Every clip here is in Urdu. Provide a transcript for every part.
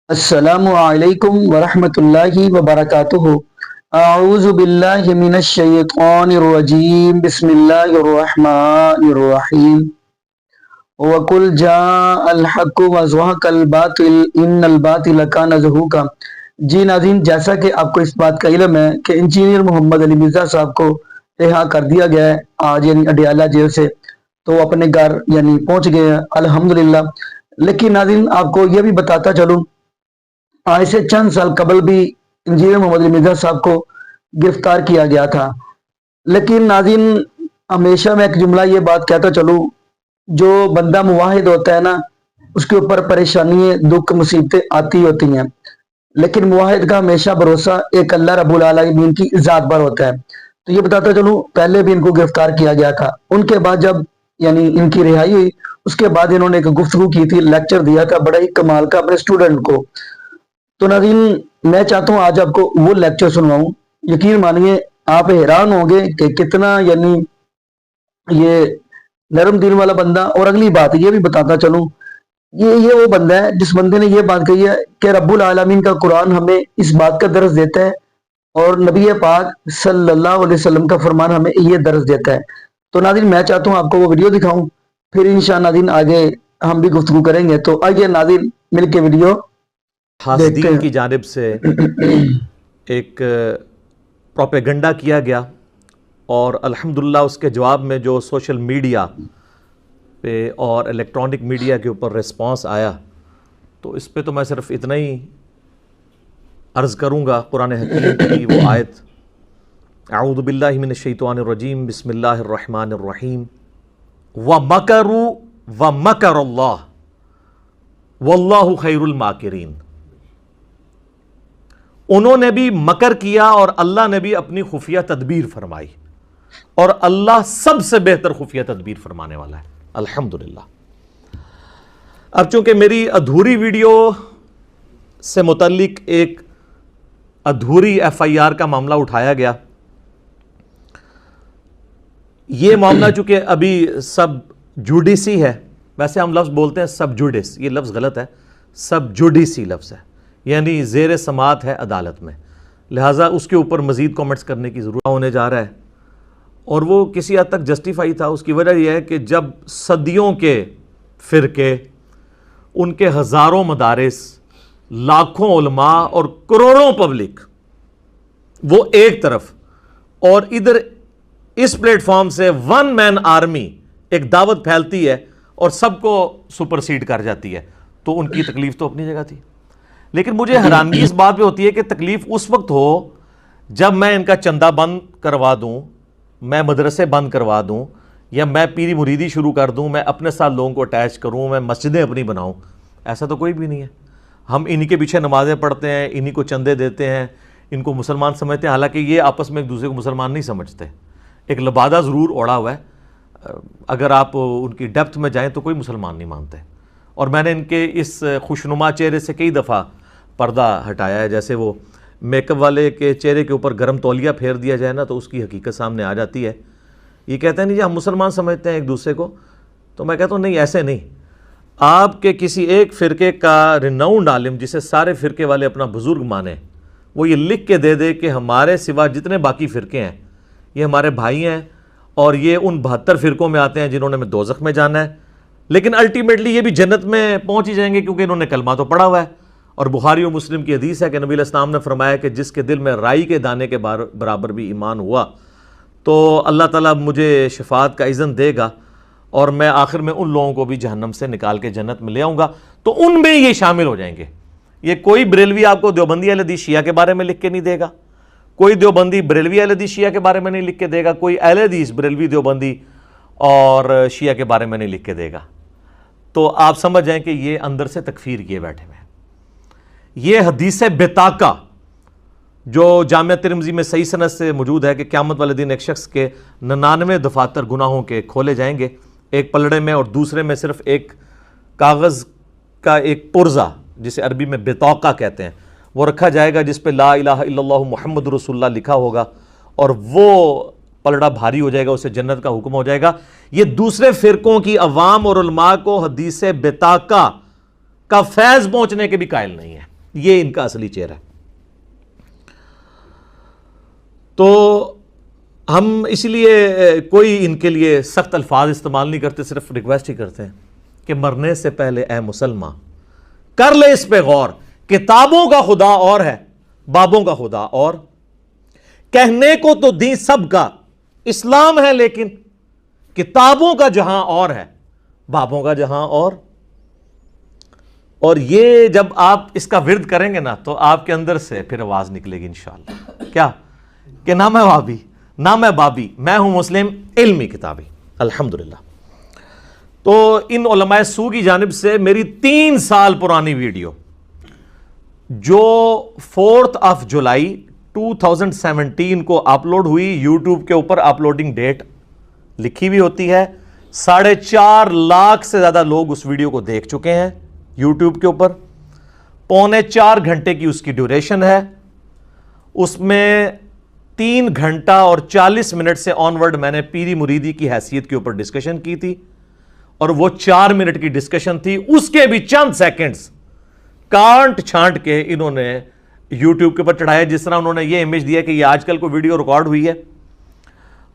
السلام علیکم ورحمۃ اللہ وبرکاتہ۔ اعوذ باللہ من الشیطان الرجیم، بسم اللہ الرحمن الرحیم۔ وَقُلْ جَاءَ الْحَقُّ وَزَهَقَ الْبَاطِلُ إِنَّ الْبَاطِلَ كَانَ زَهُوقًا۔ جی ناظرین، جیسا کہ آپ کو اس بات کا علم ہے کہ انجینئر محمد علی مرزا صاحب کو رہا کر دیا گیا ہے آج، یعنی اڈیالہ جیل سے، تو اپنے گھر یعنی پہنچ گئے ہیں الحمدللہ۔ لیکن ناظرین، آپ کو یہ بھی بتاتا چلوں، آج سے چند سال قبل بھی انجینئر محمد علی مرزا صاحب کو گرفتار کیا گیا تھا۔ لیکن ناظرین، ہمیشہ میں ایک جملہ یہ بات کہتا چلوں، جو بندہ موحد ہوتا ہے نا، اس کے اوپر پریشانی دکھ مصیبتیں آتی ہوتی ہیں، لیکن موحد کا ہمیشہ بھروسہ ایک اللہ رب العالمین کی ذات پر ہوتا ہے۔ تو یہ بتاتا چلوں، پہلے بھی ان کو گرفتار کیا گیا تھا، ان کے بعد جب یعنی ان کی رہائی ہوئی، اس کے بعد انہوں نے ایک گفتگو کی تھی، لیکچر دیا تھا بڑا ہی کمال کا اپنے اسٹوڈنٹ کو۔ تو ناظرین، میں چاہتا ہوں آج آپ کو وہ لیکچر سنواؤں، یقین مانیے آپ حیران ہوں گے کہ کتنا یعنی یہ نرم دل والا بندہ۔ اور اگلی بات یہ بھی بتاتا چلوں، یہ وہ بندہ ہے جس بندے نے یہ بات کہی ہے کہ رب العالمین کا قرآن ہمیں اس بات کا درس دیتا ہے، اور نبی پاک صلی اللہ علیہ وسلم کا فرمان ہمیں یہ درس دیتا ہے۔ تو ناظرین، میں چاہتا ہوں آپ کو وہ ویڈیو دکھاؤں، پھر انشاءاللہ ناظرین آگے ہم بھی گفتگو کریں گے۔ تو آئیے ناظرین مل کے ویڈیو حاسدین کی جانب سے ایک پروپیگنڈا کیا گیا، اور الحمدللہ اس کے جواب میں جو سوشل میڈیا پہ اور الیکٹرانک میڈیا کے اوپر ریسپانس آیا، تو اس پہ تو میں صرف اتنا ہی عرض کروں گا، قرآن حکیم کی وہ آیت، اعوذ باللہ من الشیطان الرجیم، بسم اللہ الرحمن الرحیم، وَمَكَرُوا وَمَكَرَ اللَّهُ وَاللَّهُ خَيْرُ الْمَاكِرِينَ۔ انہوں نے بھی مکر کیا اور اللہ نے بھی اپنی خفیہ تدبیر فرمائی، اور اللہ سب سے بہتر خفیہ تدبیر فرمانے والا ہے، الحمدللہ۔ اب چونکہ میری ادھوری ویڈیو سے متعلق ایک ادھوری ایف آئی آر کا معاملہ اٹھایا گیا، یہ معاملہ چونکہ ابھی سب جوڈیسی ہے، ویسے ہم لفظ بولتے ہیں سب جوڈیس، یہ لفظ غلط ہے، سب جوڈیسی لفظ ہے، یعنی زیر سماعت ہے عدالت میں، لہٰذا اس کے اوپر مزید کومنٹس کرنے کی ضرورت ہونے جا رہا ہے۔ اور وہ کسی حد تک جسٹیفائی تھا، اس کی وجہ یہ ہے کہ جب صدیوں کے فرقے، ان کے ہزاروں مدارس، لاکھوں علماء اور کروڑوں پبلک وہ ایک طرف، اور ادھر اس پلیٹ فارم سے ون مین آرمی ایک دعوت پھیلتی ہے اور سب کو سپرسیڈ کر جاتی ہے، تو ان کی تکلیف تو اپنی جگہ تھی۔ لیکن مجھے حیرانگی اس بات پہ ہوتی ہے کہ تکلیف اس وقت ہو جب میں ان کا چندہ بند کروا دوں، میں مدرسے بند کروا دوں، یا میں پیری مریدی شروع کر دوں، میں اپنے ساتھ لوگوں کو اٹیچ کروں، میں مسجدیں اپنی بناؤں۔ ایسا تو کوئی بھی نہیں ہے۔ ہم انہی کے پیچھے نمازیں پڑھتے ہیں، انہی کو چندے دیتے ہیں، ان کو مسلمان سمجھتے ہیں، حالانکہ یہ آپس میں ایک دوسرے کو مسلمان نہیں سمجھتے۔ ایک لبادہ ضرور اوڑا ہوا ہے، اگر آپ ان کی ڈیپتھ میں جائیں تو کوئی مسلمان نہیں مانتے۔ اور میں نے ان کے اس خوشنما چہرے سے کئی دفعہ پردہ ہٹایا ہے، جیسے وہ میک اپ والے کے چہرے کے اوپر گرم تولیہ پھیر دیا جائے نا، تو اس کی حقیقت سامنے آ جاتی ہے۔ یہ کہتے ہیں نہیں جی ہم مسلمان سمجھتے ہیں ایک دوسرے کو، تو میں کہتا ہوں نہیں، ایسے نہیں۔ آپ کے کسی ایک فرقے کا ریناؤنڈ عالم، جسے سارے فرقے والے اپنا بزرگ مانیں، وہ یہ لکھ کے دے دے کہ ہمارے سوا جتنے باقی فرقے ہیں یہ ہمارے بھائی ہیں، اور یہ ان 72 فرقوں میں آتے ہیں جنہوں نے دوزخ میں جانا ہے، لیکن الٹیمیٹلی یہ بھی جنت میں پہنچ ہی جائیں گے، کیونکہ انہوں نے کلمہ تو پڑھا ہوا ہے۔ اور بخاری و مسلم کی حدیث ہے کہ نبی علیہ السلام نے فرمایا کہ جس کے دل میں رائی کے دانے کے برابر بھی ایمان ہوا تو اللہ تعالیٰ مجھے شفاعت کا اذن دے گا، اور میں آخر میں ان لوگوں کو بھی جہنم سے نکال کے جنت میں لے آؤں گا، تو ان میں یہ شامل ہو جائیں گے۔ یہ کوئی بریلوی آپ کو دیوبندی اہل حدیث شیعہ کے بارے میں لکھ کے نہیں دے گا، کوئی دیوبندی بریلوی اہل حدیث شیعہ کے بارے میں نہیں لکھ کے دے گا، کوئی اہل حدیث بریلوی دیوبندی اور شیعہ کے بارے میں نہیں لکھ کے دے گا۔ تو آپ سمجھ جائیں کہ یہ اندر سے تکفیر کیے بیٹھے ہوئے ہیں۔ یہ حدیث بطاقہ جو جامعہ ترمذی میں صحیح سند سے موجود ہے کہ قیامت والے دن ایک شخص کے 99 دفاتر گناہوں کے کھولے جائیں گے، ایک پلڑے میں، اور دوسرے میں صرف ایک کاغذ کا ایک پرزہ، جسے عربی میں بطاقہ کہتے ہیں، وہ رکھا جائے گا، جس پہ لا الہ الا اللہ محمد رسول اللہ لکھا ہوگا، اور وہ پلڑا بھاری ہو جائے گا، اسے جنت کا حکم ہو جائے گا۔ یہ دوسرے فرقوں کی عوام اور علماء کو حدیث بطاقہ کا فیض پہنچنے کے بھی قائل نہیں ہے۔ یہ ان کا اصلی چہرہ ہے. تو ہم اس لیے کوئی ان کے لیے سخت الفاظ استعمال نہیں کرتے, صرف ریکویسٹ ہی کرتے ہیں کہ مرنے سے پہلے اے مسلمان کر لے اس پہ غور, کتابوں کا خدا اور ہے, بابوں کا خدا اور, کہنے کو تو دین سب کا اسلام ہے, لیکن کتابوں کا جہاں اور ہے, بابوں کا جہاں اور یہ جب آپ اس کا ورد کریں گے نا تو آپ کے اندر سے پھر آواز نکلے گی انشاءاللہ, کیا کہ نہ میں وہابی نہ میں بابی, میں ہوں مسلم علمی کتابی الحمدللہ. تو ان علماء سو کی جانب سے میری 3 سال پرانی ویڈیو جو 4 جولائی 2017 کو اپلوڈ ہوئی, یوٹیوب کے اوپر اپلوڈنگ ڈیٹ لکھی ہوئی ہوتی ہے, 4.5 لاکھ سے زیادہ لوگ اس ویڈیو کو دیکھ چکے ہیں یوٹیوب کے اوپر, 3.25 گھنٹے کی اس کی ڈیوریشن ہے, اس میں 3 گھنٹہ اور 40 منٹ سے آن ورڈ میں نے پیری مریدی کی حیثیت کے اوپر ڈسکشن کی تھی, اور وہ 4 منٹ کی ڈسکشن تھی, اس کے بھی چند سیکنڈز کانٹ چھانٹ کے انہوں نے یوٹیوب کے اوپر چڑھایا. جس طرح انہوں نے یہ امیج دیا کہ یہ آج کل کوئی ویڈیو ریکارڈ ہوئی ہے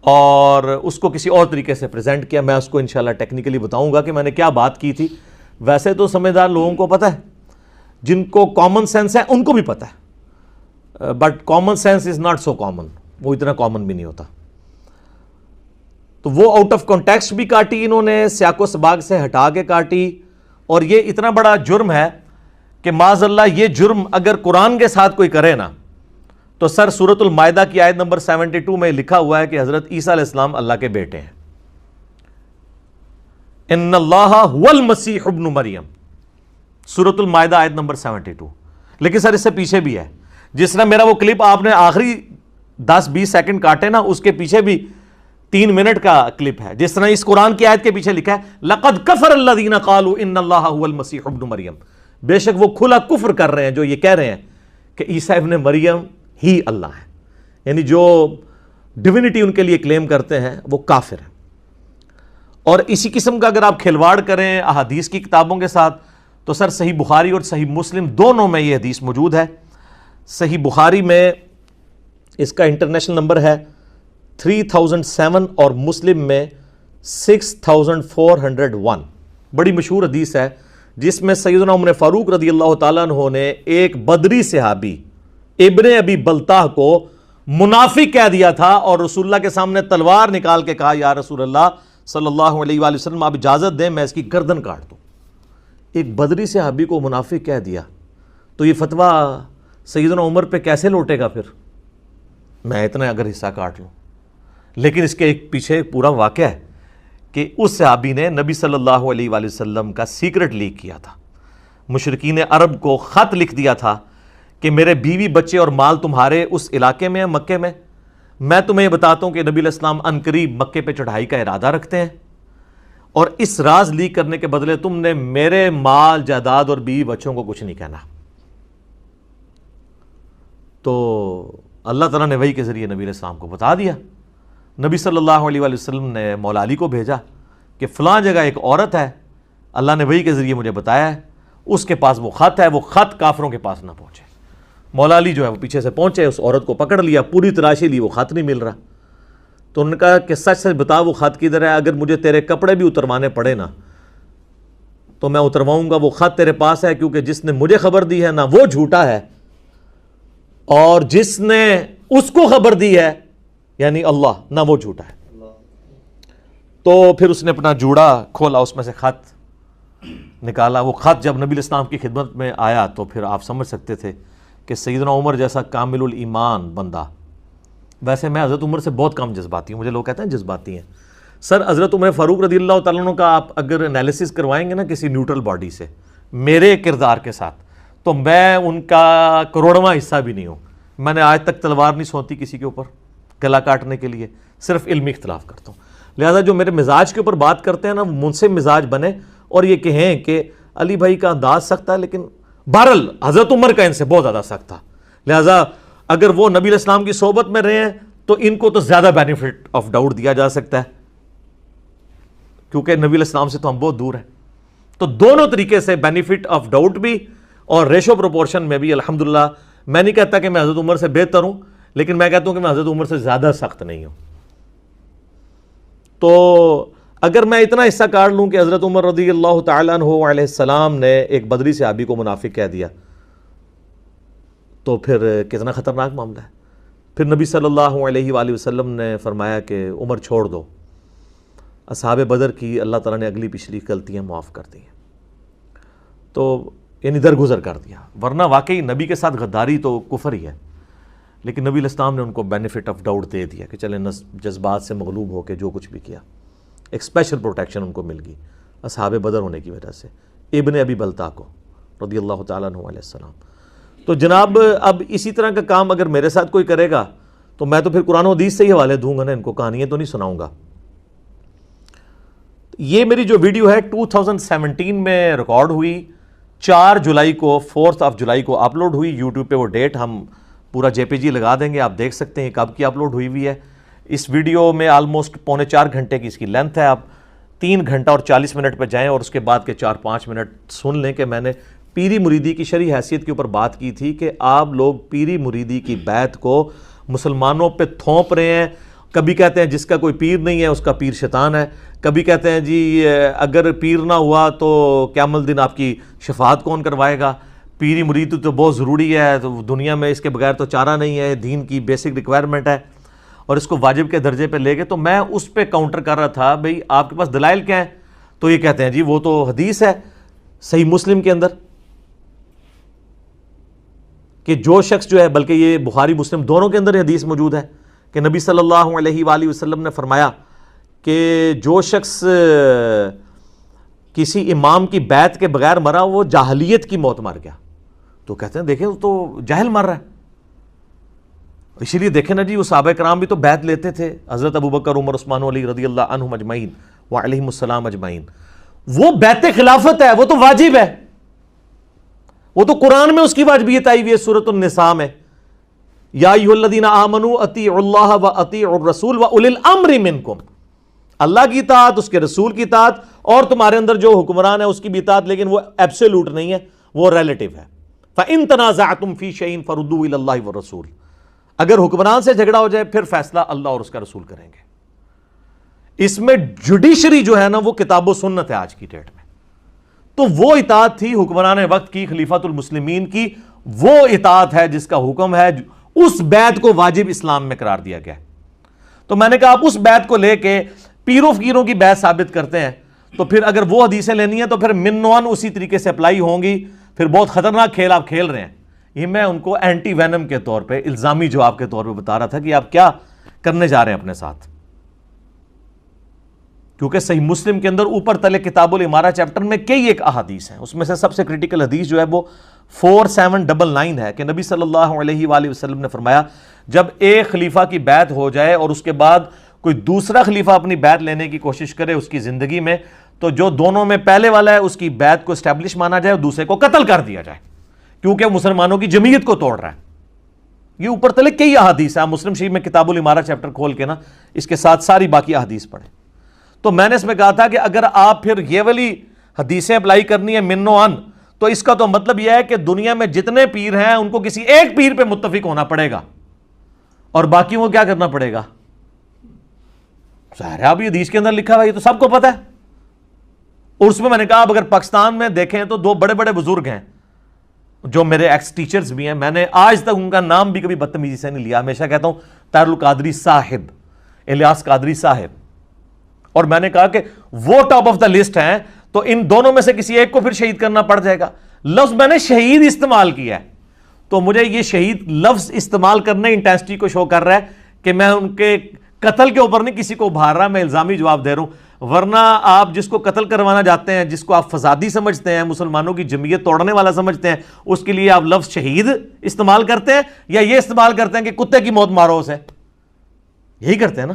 اور اس کو کسی اور طریقے سے پریزنٹ کیا. میں اس کو انشاءاللہ ٹیکنیکلی بتاؤں گا کہ میں نے کیا بات کی تھی. ویسے تو سمجھدار لوگوں کو پتہ ہے, جن کو کامن سینس ہے ان کو بھی پتہ ہے, but common sense is not so common, وہ اتنا کامن بھی نہیں ہوتا. تو وہ آؤٹ آف کانٹیکسٹ بھی کاٹی انہوں نے, سیاق و سباق سے ہٹا کے کاٹی, اور یہ اتنا بڑا جرم ہے کہ معاذ اللہ یہ جرم اگر قرآن کے ساتھ کوئی کرے نا تو سر سورۃ المائدہ کی آیت نمبر 72 میں لکھا ہوا ہے کہ حضرت عیسیٰ علیہ السلام اللہ کے بیٹے ہیں, ان اللہ هو المسیح ابن مریم, سورۃ المائدہ آیت نمبر 72. لیکن سر اس سے پیچھے بھی ہے, جس طرح میرا وہ کلپ آپ نے آخری 10-20 سیکنڈ کاٹے نا, اس کے پیچھے بھی 3 منٹ کا کلپ ہے, جس طرح اس قرآن کی آیت کے پیچھے لکھا ہے لقد کفر الذین قالوا ان اللہ هو المسیح ابن مریم, بے شک وہ کھلا کفر کر رہے ہیں جو یہ کہہ رہے ہیں کہ عیسیٰ ابن مریم ہی اللہ ہے, یعنی جو ڈیوینٹی ان کے لیے کلیم کرتے ہیں وہ کافر ہیں. اور اسی قسم کا اگر آپ کھلواڑ کریں احادیث کی کتابوں کے ساتھ تو سر صحیح بخاری اور صحیح مسلم دونوں میں یہ حدیث موجود ہے. صحیح بخاری میں اس کا انٹرنیشنل نمبر ہے 3007 اور مسلم میں 6401, بڑی مشہور حدیث ہے جس میں سیدنا عمر فاروق رضی اللہ تعالیٰ عنہ نے ایک بدری صحابی ابن ابی بلتاہ کو منافق کہہ دیا تھا, اور رسول اللہ کے سامنے تلوار نکال کے کہا یا رسول اللہ صلی اللہ علیہ وآلہ وسلم آپ اجازت دیں میں اس کی گردن کاٹ دوں. ایک بدری صحابی کو منافق کہہ دیا تو یہ فتویٰ سیدنا عمر پہ کیسے لوٹے گا پھر, میں اتنا اگر حصہ کاٹ لوں. لیکن اس کے ایک پیچھے پورا واقعہ ہے کہ اس صحابی نے نبی صلی اللہ علیہ وآلہ وسلم کا سیکرٹ لیک کیا تھا, مشرکین عرب کو خط لکھ دیا تھا کہ میرے بیوی بچے اور مال تمہارے اس علاقے میں ہیں مکے میں تمہیں یہ بتاتا ہوں کہ نبی علیہ السلام عنقریب مکے پہ چڑھائی کا ارادہ رکھتے ہیں, اور اس راز لیک کرنے کے بدلے تم نے میرے مال جائیداد اور بیوی بچوں کو کچھ نہیں کہنا. تو اللہ تعالیٰ نے وحی کے ذریعے نبی علیہ السلام کو بتا دیا. نبی صلی اللہ علیہ وآلہ وسلم نے مولا علی کو بھیجا کہ فلاں جگہ ایک عورت ہے, اللہ نے وحی کے ذریعے مجھے بتایا ہے, اس کے پاس وہ خط ہے, وہ خط کافروں کے پاس نہ پہنچے. مولا علی جو ہے وہ پیچھے سے پہنچے, اس عورت کو پکڑ لیا, پوری تلاشی لی, وہ خط نہیں مل رہا. تو انہوں نے کہا کہ سچ سچ بتا وہ خط کدھر ہے, اگر مجھے تیرے کپڑے بھی اتروانے پڑے نا تو میں اترواؤں گا, وہ خط تیرے پاس ہے, کیونکہ جس نے مجھے خبر دی ہے نہ وہ جھوٹا ہے, اور جس نے اس کو خبر دی ہے یعنی اللہ نہ وہ جھوٹا ہے. تو پھر اس نے اپنا جوڑا کھولا, اس میں سے خط نکالا. وہ خط جب نبی الاسلام کی خدمت میں آیا تو پھر آپ سمجھ سکتے تھے کہ سیدنا عمر جیسا کامل الایمان بندہ, ویسے میں حضرت عمر سے بہت کم جذباتی ہوں, مجھے لوگ کہتے ہیں جذباتی ہیں. سر حضرت عمر فاروق رضی اللہ تعالیٰ عنہ کا آپ اگر انالیسس کروائیں گے نا کسی نیوٹرل باڈی سے میرے کردار کے ساتھ, تو میں ان کا کروڑواں حصہ بھی نہیں ہوں. میں نے آج تک تلوار نہیں سونتی کسی کے اوپر گلا کاٹنے کے لیے, صرف علمی اختلاف کرتا ہوں. لہذا جو میرے مزاج کے اوپر بات کرتے ہیں نا, منصف مزاج بنے اور یہ کہیں کہ علی بھائی کا انداز سخت ہے, لیکن بہرحال حضرت عمر کا ان سے بہت زیادہ سخت تھا. لہذا اگر وہ نبی علیہ السلام کی صحبت میں رہے ہیں تو ان کو تو زیادہ بینیفٹ آف ڈاؤٹ دیا جا سکتا ہے, کیونکہ نبی علیہ السلام سے تو ہم بہت دور ہیں. تو دونوں طریقے سے بینیفٹ آف ڈاؤٹ بھی اور ریشو پروپورشن میں بھی الحمدللہ میں نہیں کہتا کہ میں حضرت عمر سے بہتر ہوں، لیکن میں کہتا ہوں کہ میں حضرت عمر سے زیادہ سخت نہیں ہوں. تو اگر میں اتنا حصہ کاٹ لوں کہ حضرت عمر رضی اللہ تعالیٰ عنہ علیہ السلام نے ایک بدری صحابی کو منافق کہہ دیا تو پھر کتنا خطرناک معاملہ ہے. پھر نبی صلی اللہ علیہ وآلہ وسلم نے فرمایا کہ عمر چھوڑ دو. اصحاب بدر کی اللہ تعالیٰ نے اگلی پچھلی غلطیاں معاف کر دی ہیں، تو یعنی درگزر کر دیا. ورنہ واقعی نبی کے ساتھ غداری تو کفر ہی ہے، لیکن نبی علیہ السلام نے ان کو بینیفٹ آف ڈاؤٹ دے دیا کہ چلیں جذبات سے مغلوب ہو کے جو کچھ بھی کیا، ایک اسپیشل پروٹیکشن ان کو مل گئی اصحاب بدر ہونے کی وجہ سے، ابن ابی بلتا کو رضی اللہ تعالیٰ عنہ علیہ السلام. تو جناب اب اسی طرح کا کام اگر میرے ساتھ کوئی کرے گا تو میں تو پھر قرآن و حدیث سے ہی حوالے دوں گا نا، ان کو کہانیاں تو نہیں سناؤں گا. یہ میری جو ویڈیو ہے 2017 میں ریکارڈ ہوئی، 4 جولائی کو 4 جولائی کو اپلوڈ ہوئی. یوٹیوب پہ وہ ڈیٹ ہم پورا جے پی جی لگا دیں گے، آپ دیکھ سکتے ہیں کب کی اپلوڈ ہوئی ہوئی ہے. اس ویڈیو میں آلموسٹ 3.25 گھنٹے کی اس کی لینتھ ہے. آپ 3 گھنٹہ اور 40 منٹ پہ جائیں اور اس کے بعد کے 4-5 منٹ سن لیں کہ میں نے پیری مریدی کی شرعی حیثیت کے اوپر بات کی تھی کہ آپ لوگ پیری مریدی کی بیعت کو مسلمانوں پہ تھوپ رہے ہیں. کبھی کہتے ہیں جس کا کوئی پیر نہیں ہے اس کا پیر شیطان ہے، کبھی کہتے ہیں جی اگر پیر نہ ہوا تو قیامت الدین آپ کی شفاعت کون کروائے گا، پیری مرید تو بہت ضروری ہے، تو دنیا میں اس کے بغیر تو چارہ نہیں ہے، دین کی بیسک ریکوائرمنٹ ہے، اور اس کو واجب کے درجے پہ لے گئے. تو میں اس پہ کاؤنٹر کر رہا تھا بھئی آپ کے پاس دلائل کیا ہیں؟ تو یہ کہتے ہیں جی وہ تو حدیث ہے صحیح مسلم کے اندر کہ جو شخص جو ہے، بلکہ یہ بخاری مسلم دونوں کے اندر حدیث موجود ہے کہ نبی صلی اللہ علیہ وآلہ وسلم نے فرمایا کہ جو شخص کسی امام کی بیعت کے بغیر مرا وہ جاہلیت کی موت مر گیا. تو کہتے ہیں دیکھیں وہ تو جاہل مر رہا ہے. اسی لیے دیکھیں نا جی وہ صحابہ کرام بھی تو بیعت لیتے تھے، حضرت ابوبکر، عمر، عثمان، علی رضی اللہ عنہم اجمعین وعلیہم السلام اجمعین. وہ بیعت خلافت ہے، وہ تو واجب ہے، وہ تو قرآن میں اس کی واجبیت آئی ہوئی ہے سورۃ النساء میں، یا ایھا الذین آمنوا اطیعوا اللہ واطیعوا الرسول واولی الامر منکم. اللہ کی اطاعت، اس کے رسول کی اطاعت، اور تمہارے اندر جو حکمران ہے اس کی بھی اطاعت، لیکن وہ ایبسولوٹ نہیں ہے، وہ ریلیٹیو ہے. فَإِن تَنَازَعْتُمْ فِي شَيْءٍ فَرُدُّوهُ إِلَى اللَّهِ وَالرَّسُولِ. اگر حکمران سے جھگڑا ہو جائے پھر فیصلہ اللہ اور اس کا رسول کریں گے. اس میں جوڈیشری جو ہے نا وہ کتاب و سنت ہے آج کی ڈیٹ میں. تو وہ اطاعت تھی حکمران وقت کی، خلیفۃ المسلمین کی، وہ اطاعت ہے جس کا حکم ہے، اس بیعت کو واجب اسلام میں قرار دیا گیا ہے. تو میں نے کہا آپ اس بیعت کو لے کے پیروں فقیروں کی بیعت ثابت کرتے ہیں تو پھر اگر وہ حدیثیں لینی ہیں تو پھر منوان اسی طریقے سے اپلائی ہوں گی. پھر بہت خطرناک کھیل آپ کھیل رہے ہیں. یہ میں ان کو اینٹی وینم کے طور پہ، الزامی جواب کے طور پہ بتا رہا تھا کہ آپ کیا کرنے جا رہے ہیں اپنے ساتھ. کیونکہ صحیح مسلم کے اندر اوپر تلے کتاب الامارہ چیپٹر میں کئی ایک احادیث ہیں، اس میں سے سب سے کریٹیکل حدیث جو ہے وہ 4799 ہے کہ نبی صلی اللہ علیہ وآلہ وسلم نے فرمایا جب ایک خلیفہ کی بیعت ہو جائے اور اس کے بعد کوئی دوسرا خلیفہ اپنی بیعت لینے کی کوشش کرے اس کی زندگی میں، تو جو دونوں میں پہلے والا ہے اس کی بیعت کو اسٹیبلش مانا جائے اور دوسرے کو قتل کر دیا جائے، کیونکہ مسلمانوں کی جمعیت کو توڑ رہا ہے. یہ اوپر تلے کئی احادیث ہیں، مسلم شریف میں کتاب الامارہ چیپٹر کھول کے نا اس کے ساتھ ساری باقی احادیث پڑھیں. تو میں نے اس میں کہا تھا کہ اگر آپ پھر یہ والی حدیثیں اپلائی کرنی ہے من و ان، تو اس کا تو مطلب یہ ہے کہ دنیا میں جتنے پیر ہیں ان کو کسی ایک پیر پہ متفق ہونا پڑے گا اور باقیوں کو کیا کرنا پڑے گا. ظاہر ہے اب یہ حدیث کے اندر لکھا ہوا یہ تو سب کو پتہ ہے. اور اس میں میں نے کہا اب اگر پاکستان میں دیکھیں تو 2 بڑے بڑے بزرگ ہیں جو میرے ایکس ٹیچرز بھی ہیں، میں نے آج تک ان کا نام بھی کبھی بدتمیزی سے نہیں لیا. ہمیشہ کہتا ہوں طاہر القادری صاحب، الیاس قادری صاحب، اور میں نے کہا کہ وہ ٹاپ آف دا لسٹ ہیں تو ان دونوں میں سے کسی ایک کو پھر شہید کرنا پڑ جائے گا. لفظ میں نے شہید استعمال کیا ہے تو مجھے یہ شہید لفظ استعمال کرنے انٹینسٹی کو شو کر رہا ہے کہ میں ان کے قتل کے اوپر نہیں کسی کو ابھار رہا، میں الزامی جواب دے رہا ہوں. ورنہ آپ جس کو قتل کروانا جاتے ہیں، جس کو آپ فسادی سمجھتے ہیں، مسلمانوں کی جمعیت توڑنے والا سمجھتے ہیں، اس کے لیے آپ لفظ شہید استعمال کرتے ہیں یا یہ استعمال کرتے ہیں کہ کتے کی موت مارو اسے. یہی کرتے ہیں نا.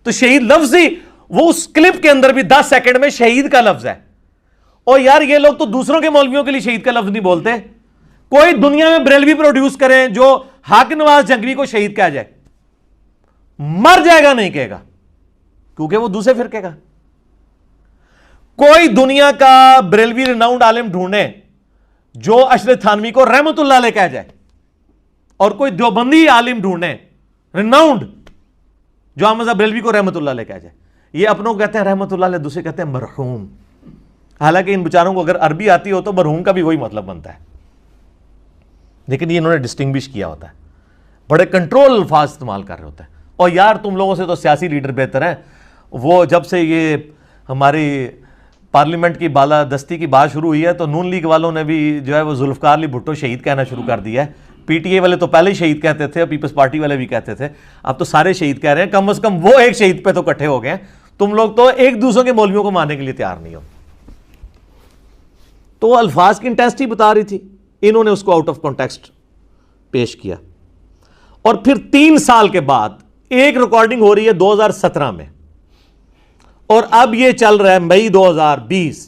تو شہید لفظ ہی وہ اس کلپ کے اندر بھی 10 سیکنڈ میں شہید کا لفظ ہے. اور یار یہ لوگ تو دوسروں کے مولویوں کے لیے شہید کا لفظ نہیں بولتے. کوئی دنیا میں بریلوی پروڈیوس کریں جو حاق نواز جنگوی کو شہید کہا جائے، مر جائے گا نہیں کہے گا کیونکہ وہ دوسرے فرقے کا. کوئی دنیا کا بریلوی ریناؤنڈ عالم ڈھونڈے جو اشرف تھانوی کو رحمت اللہ علیہ کہہ جائے اور کوئی دیوبندی عالم ڈھونڈے ریناؤنڈ جو احمد بریلوی کو رحمت اللہ علیہ کہہ جائے، یہ اپنوں کو کہتے ہیں رحمت اللہ علیہ، دوسرے کہتے ہیں مرحوم. حالانکہ ان بیچاروں کو اگر عربی آتی ہو تو مرحوم کا بھی وہی مطلب بنتا ہے، لیکن یہ انہوں نے ڈسٹنگوش کیا ہوتا ہے، بڑے کنٹرول الفاظ استعمال کر رہے ہوتے ہیں. اور یار تم لوگوں سے تو سیاسی لیڈر بہتر ہیں. وہ جب سے یہ ہماری پارلیمنٹ کی بالادستی کی بات شروع ہوئی ہے تو نون لیگ والوں نے بھی جو ہے وہ ذوالفقار علی بھٹو شہید کہنا شروع کر دیا ہے. پی ٹی اے والے تو پہلے ہی شہید کہتے تھے، پیپلز پارٹی والے بھی کہتے تھے، اب تو سارے شہید کہہ رہے ہیں. کم از کم وہ ایک شہید پہ تو اکٹھے ہو گئے ہیں. تم لوگ تو ایک دوسروں کے مولویوں کو ماننے کے لیے تیار نہیں ہو. تو الفاظ کی انٹینسٹی بتا رہی تھی، انہوں نے اس کو آؤٹ آف کانٹیکسٹ پیش کیا. اور پھر 3 سال کے بعد ایک ریکارڈنگ ہو رہی ہے 2017 میں، اور اب یہ چل رہا ہے مئی 2020.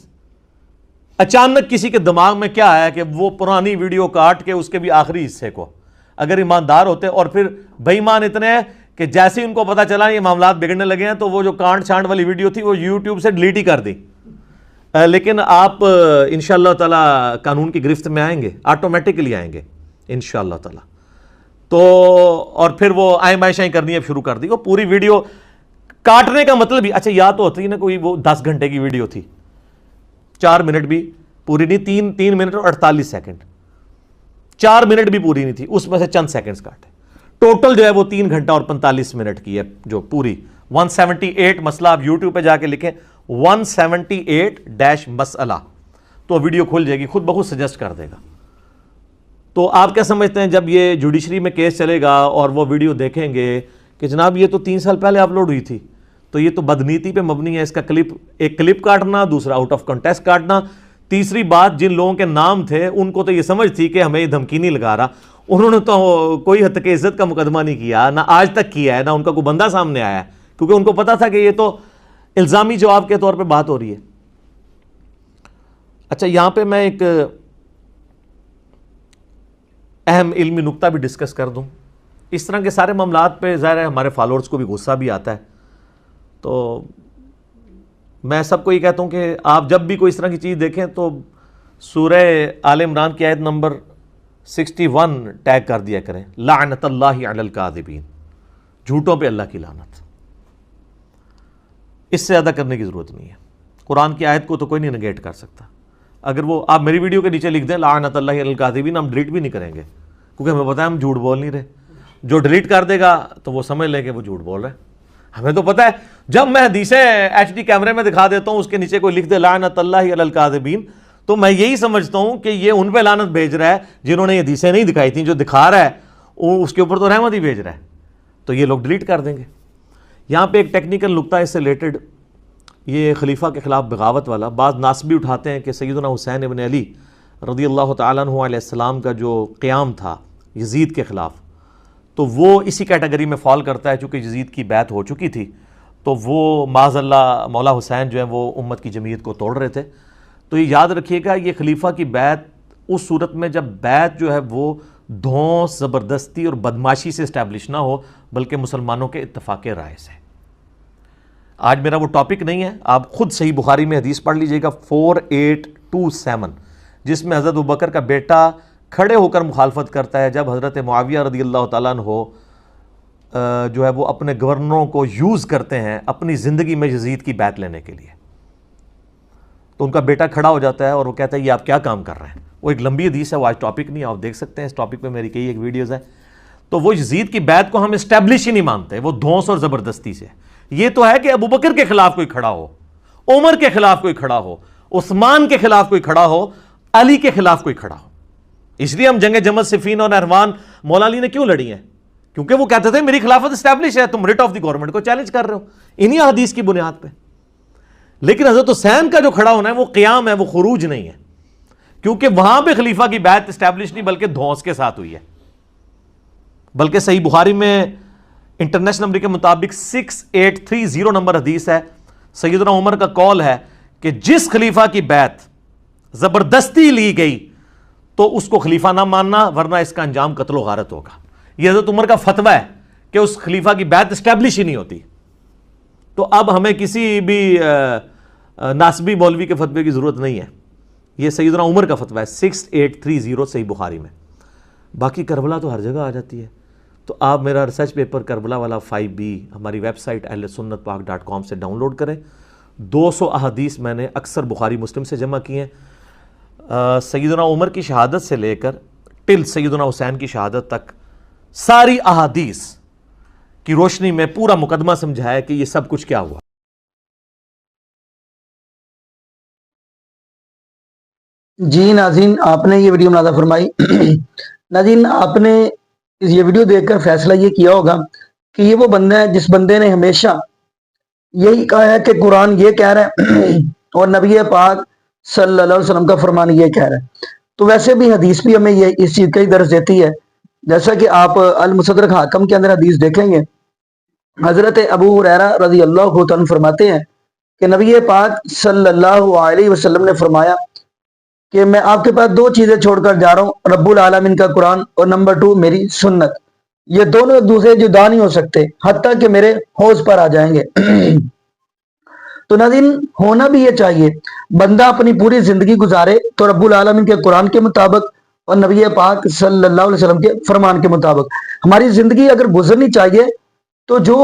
اچانک کسی کے دماغ میں کیا آیا کہ وہ پرانی ویڈیو کاٹ کے اس کے بھی آخری حصے کو، اگر ایماندار ہوتے، اور پھر بے ایمان اتنے ہیں کہ جیسے ان کو پتا چلا یہ معاملات بگڑنے لگے ہیں تو وہ جو کانٹ چھانٹ والی ویڈیو تھی وہ یوٹیوب سے ڈیلیٹ ہی کر دی. لیکن آپ انشاءاللہ تعالی قانون کی گرفت میں آئیں گے، آٹومیٹکلی آئیں گے انشاءاللہ تعالی. تو اور پھر وہ آئیں شائیں کرنی اب شروع کر دی. وہ پوری ویڈیو کاٹنے کا مطلب ہی اچھا یا تو ہوتی نا کوئی وہ 10 گھنٹے کی ویڈیو تھی، 4 منٹ بھی پوری نہیں، 3 منٹ اور 48 سیکنڈ، 4 منٹ بھی پوری نہیں تھی، اس میں سے چند سیکنڈز کاٹے. ٹوٹل جو ہے وہ 3 گھنٹہ اور 45 منٹ کی ہے جو پوری 178 مسئلہ. آپ یوٹیوب پہ جا کے لکھیں 178 مسئلہ تو ویڈیو کھل جائے گی، خود بخود سجیسٹ کر دے گا. تو آپ کیا سمجھتے ہیں جب یہ جوڈیشری میں کیس چلے گا اور وہ ویڈیو دیکھیں گے کہ جناب یہ تو 3 سال پہلے اپلوڈ ہوئی تھی، تو یہ تو بدنیتی پہ مبنی ہے. اس کا ایک کلپ کاٹنا، دوسرا آؤٹ آف کنٹیکسٹ کاٹنا، تیسری بات جن لوگوں کے نام تھے ان کو تو یہ سمجھ تھی کہ ہمیں یہ دھمکی نہیں لگا رہا، انہوں نے تو کوئی حد تک عزت کا مقدمہ نہیں کیا، نہ آج تک کیا ہے، نہ ان کا کوئی بندہ سامنے آیا ہے، کیونکہ ان کو پتا تھا کہ یہ تو الزامی جواب کے طور پہ بات ہو رہی ہے. اچھا یہاں پہ میں ایک اہم علمی نکتہ بھی ڈسکس کر دوں. اس طرح کے سارے معاملات پہ ظاہر ہے ہمارے فالوورز کو بھی غصہ بھی آتا ہے. تو میں سب کو یہ کہتا ہوں کہ آپ جب بھی کوئی اس طرح کی چیز دیکھیں تو سورہ آل عمران کی آیت نمبر 61 ٹیگ کر دیا کریں، لعنت اللہ علی الکاذبین، جھوٹوں پہ اللہ کی لعنت. اس سے زیادہ کرنے کی ضرورت نہیں ہے. قرآن کی آیت کو تو کوئی نہیں نگیٹ کر سکتا. اگر وہ آپ میری ویڈیو کے نیچے لکھ دیں لعنت اللہ علی الکاذبین، ہم ڈیلیٹ بھی نہیں کریں گے کیونکہ ہمیں پتہ ہے ہم جھوٹ بول نہیں رہے. جو ڈیلیٹ کر دے گا تو وہ سمجھ لیں کہ وہ جھوٹ بول رہے ہیں. ہمیں تو پتہ ہے جب میں حدیثیں ایچ ڈی کیمرے میں دکھا دیتا ہوں اس کے نیچے کوئی لکھ دے لعنت اللہ علی الکاذبین تو میں یہی سمجھتا ہوں کہ یہ ان پہ لعنت بھیج رہا ہے جنہوں نے یہ حدیثیں نہیں دکھائی تھیں. جو دکھا رہا ہے وہ اس کے اوپر تو رحمت ہی بھیج رہا ہے، تو یہ لوگ ڈیلیٹ کر دیں گے. یہاں پہ ایک ٹیکنیکل نکتہ اس سے ریلیٹڈ، یہ خلیفہ کے خلاف بغاوت والا. بعض ناسبی اٹھاتے ہیں کہ سیدنا حسین ابن علی رضی اللہ تعالیٰ عنہ علیہ السلام کا جو قیام تھا یزید کے خلاف، تو وہ اسی کیٹیگری میں فال کرتا ہے. چونکہ یزید کی بیعت ہو چکی تھی تو وہ معاذ اللہ مولا حسین جو ہے وہ امت کی جمعیت کو توڑ رہے تھے. تو یہ یاد رکھیے گا یہ خلیفہ کی بیعت اس صورت میں جب بیعت جو ہے وہ دھونس، زبردستی اور بدماشی سے اسٹیبلش نہ ہو بلکہ مسلمانوں کے اتفاق رائے سے. آج میرا وہ ٹاپک نہیں ہے، آپ خود صحیح بخاری میں حدیث پڑھ لیجئے گا 4827 جس میں حضرت ابوبکر کا بیٹا کھڑے ہو کر مخالفت کرتا ہے جب حضرت معاویہ رضی اللہ تعالیٰ عنہ جو ہے وہ اپنے گورنروں کو یوز کرتے ہیں اپنی زندگی میں یزید کی بیعت لینے کے لیے. تو ان کا بیٹا کھڑا ہو جاتا ہے اور وہ کہتا ہے یہ آپ کیا کام کر رہے ہیں. وہ ایک لمبی حدیث ہے، وہ آج ٹاپک نہیں، آپ دیکھ سکتے ہیں، اس ٹاپک پہ میری کئی ایک ویڈیوز ہیں. تو وہ یزید کی بیعت کو ہم اسٹیبلش ہی نہیں مانتے، وہ دھونس اور زبردستی سے. یہ تو ہے کہ ابوبکر کے خلاف کوئی کھڑا ہو، عمر کے خلاف کوئی کھڑا ہو، عثمان کے خلاف کوئی کھڑا ہو، علی کے خلاف کوئی کھڑا ہو. اس لیے ہم جنگ جمل، صفین اور نہروان مولا علی نے کیوں لڑی ہیں؟ کیونکہ وہ کہتے تھے میری خلافت اسٹیبلش ہے، تم ریٹ آف دی گورنمنٹ کو چیلنج کر رہے ہو انہی حدیث کی بنیاد پہ. لیکن حضرت حسین کا جو کھڑا ہونا ہے وہ قیام ہے، وہ خروج نہیں ہے، کیونکہ وہاں پہ خلیفہ کی بیعت اسٹیبلش نہیں بلکہ دھونس کے ساتھ ہوئی ہے. بلکہ صحیح بخاری میں انٹرنیشنل نمبر کے مطابق 6830 نمبر حدیث ہے، سیدنا عمر کا قول ہے کہ جس خلیفہ کی بیعت زبردستی لی گئی تو اس کو خلیفہ نہ ماننا ورنہ اس کا انجام قتل و غارت ہوگا. یہ حضرت عمر کا فتویٰ ہے کہ اس خلیفہ کی بیعت اسٹیبلش ہی نہیں ہوتی. تو اب ہمیں کسی بھی ناسبی مولوی کے فتوے کی ضرورت نہیں ہے. یہ سیدنا عمر کا فتویٰ ہے 6830 صحیح بخاری میں. باقی کربلا تو ہر جگہ آ جاتی ہے. تو آپ میرا ریسرچ پیپر کربلا والا 5B ہماری ویب سائٹ ahlsunnatpak.com سے ڈاؤن لوڈ کریں. 200 احادیث میں نے اکثر بخاری مسلم سے جمع کی ہیں. سیدنا عمر کی شہادت سے لے کر ٹل سیدنا حسین کی شہادت تک ساری احادیث کی روشنی میں پورا مقدمہ سمجھایا کہ یہ سب کچھ کیا ہوا. جی ناظرین، آپ نے یہ ویڈیو ملاحظہ فرمائی. ناظرین، آپ نے یہ ویڈیو دیکھ کر فیصلہ یہ کیا ہوگا کہ یہ وہ بندہ ہے جس بندے نے ہمیشہ یہی کہا ہے کہ قرآن یہ کہہ رہا ہے اور نبی پاک صلی اللہ علیہ وسلم کا فرمان یہ کہہ رہا ہے. تو ویسے بھی حدیث بھی ہمیں یہ اس چیز کا ہی درس دیتی ہے. جیسا کہ آپ المستدرک حاکم کے اندر حدیث دیکھیں گے، حضرت ابو ہریرہ رضی اللہ عنہ فرماتے ہیں کہ نبی پاک صلی اللہ علیہ وسلم نے فرمایا کہ میں آپ کے پاس 2 چیزیں چھوڑ کر جا رہا ہوں، رب العالمین کا قرآن اور نمبر 2 میری سنت. یہ دونوں ایک دوسرے جدا نہیں ہو سکتے حتیٰ کہ میرے حوض پر آ جائیں گے. تو ناظرین، ہونا بھی یہ چاہیے بندہ اپنی پوری زندگی گزارے تو رب العالمین کے قرآن کے مطابق اور نبی پاک صلی اللہ علیہ وسلم کے فرمان کے مطابق ہماری زندگی اگر گزرنی چاہیے تو جو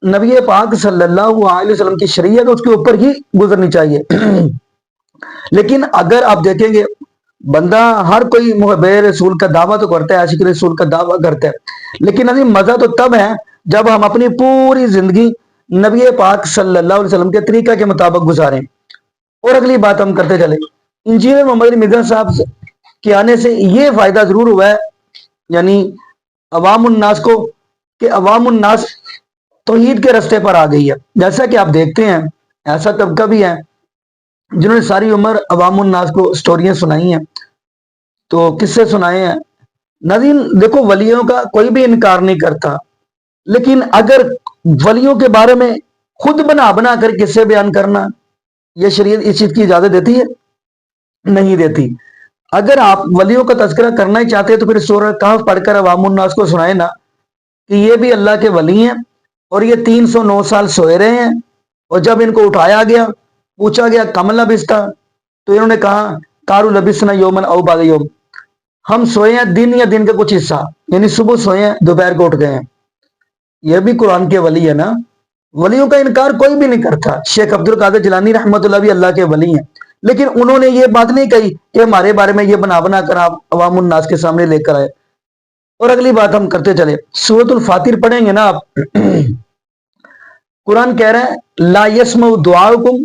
نبی پاک صلی اللہ علیہ وسلم کی شریعت اس کے اوپر ہی گزرنی چاہیے. لیکن اگر آپ دیکھیں گے بندہ ہر کوئی محب رسول کا دعویٰ تو کرتا ہے، عاشق رسول کا دعویٰ کرتا ہے، لیکن ابھی مزہ تو تب ہے جب ہم اپنی پوری زندگی نبی پاک صلی اللہ علیہ وسلم کے طریقہ کے مطابق گزاریں. اور اگلی بات ہم کرتے چلے، انجینئر محمد علی مرزا صاحب کے آنے سے یہ فائدہ ضرور ہوا ہے، یعنی عوام الناس کو، کہ عوام الناس توحید کے رستے پر آ گئی ہے. جیسا کہ آپ دیکھتے ہیں ایسا طبقہ بھی ہے جنہوں نے ساری عمر عوام الناس کو سٹوریاں سنائی ہیں. تو کس سے سنائے ہیں؟ ناظرین دیکھو، ولیوں کا کوئی بھی انکار نہیں کرتا، لیکن اگر ولیوں کے بارے میں خود بنا کر قصے بیان کرنا، یہ شریعت اس چیز کی اجازت دیتی ہے؟ نہیں دیتی. اگر آپ ولیوں کا تذکرہ کرنا ہی چاہتے ہیں تو پھر سورہ کہف پڑھ کر عوام الناس کو سنائے نا کہ یہ بھی اللہ کے ولی ہیں اور یہ 309 سال سوئے رہے ہیں، اور جب ان کو اٹھایا گیا، پوچھا گیا کم لبستہ، تو انہوں نے کہا کارو لبسنا یومن او بعد یوم، ہم سوئے ہیں دن یا دن کا کچھ حصہ، یعنی صبح سوئے ہیں دوپہر کو اٹھ گئے ہیں. یہ بھی قرآن کے ولی ہے نا. ولیوں کا انکار کوئی بھی نہیں کرتا. شیخ عبد القادر جیلانی رحمۃ اللہ بھی اللہ کے ولی ہیں، لیکن انہوں نے یہ بات نہیں کہی کہ ہمارے بارے میں یہ بنا کر آپ عوام الناس کے سامنے لے کر آئے. اور اگلی بات ہم کرتے چلے، سورۃ الفاتر پڑھیں گے نا آپ، قرآن کہہ رہے ہیں لا یسمع دعاءکم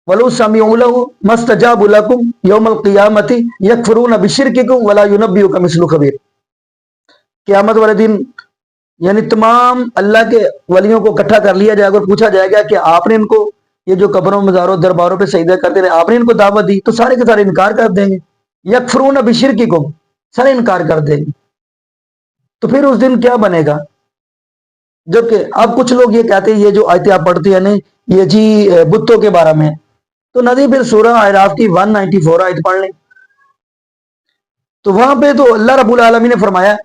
ولو سمعوا له ما استجابوا لكم یوم القیامۃ یکفرون بشرککم ولا ینبئک مثل خبیر. قیامت والے دن یعنی تمام اللہ کے ولیوں کو اکٹھا کر لیا جائے گا اور پوچھا جائے گا کہ آپ نے ان کو یہ جو قبروں مزاروں درباروں پہ سجدہ کرتے رہے آپ نے ان کو دعوت دی، تو سارے کے سارے انکار کر دیں گے. یکفرون بشرککم، سارے انکار کر دیں گے. تو پھر اس دن کیا بنے گا؟ جبکہ اب کچھ لوگ یہ کہتے ہیں یہ جو آیتیں آپ پڑھتے ہیں نا یہ جی بتوں کے بارے میں، تو ندی پھر سورہ اعراف کی 194 آیت پڑھ لیں. تو وہاں پہ تو اللہ رب العالمین نے فرمایا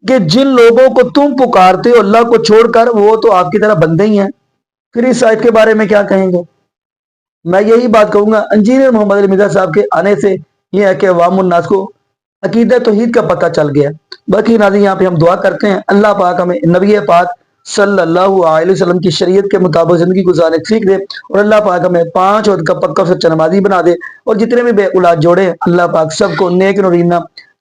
کہ جن لوگوں کو تم پکارتے ہو اللہ کو چھوڑ کر وہ تو آپ کی طرح بندے ہی ہیں. پھر اس آیت کے بارے میں کیا کہیں گے؟ میں یہی بات کہوں گا، انجینئر محمد علی مرزا صاحب کے آنے سے یہ ہے کہ عوام الناس کو عقیدہ توحید کا پتہ چل گیا. باقی ناظرین یہاں پہ ہم دعا کرتے ہیں اللہ پاک ہمیں نبی پاک صلی اللہ علیہ وسلم کی شریعت کے مطابق زندگی گزارنے ٹھیک دے، اور اللہ پاک ہمیں 5 وقت کا پکا سچا نمازی بنا دے، اور جتنے بھی بے اولاد جوڑے اللہ پاک سب کو نیک نورینہ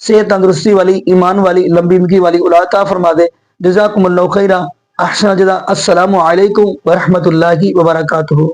صحت تندرستی والی ایمان والی لمبی زندگی والی اولاد عطا فرما دے. جزاکم اللہ خیرہ، احسن جزا. السلام علیکم ورحمۃ اللہ وبرکاتہ.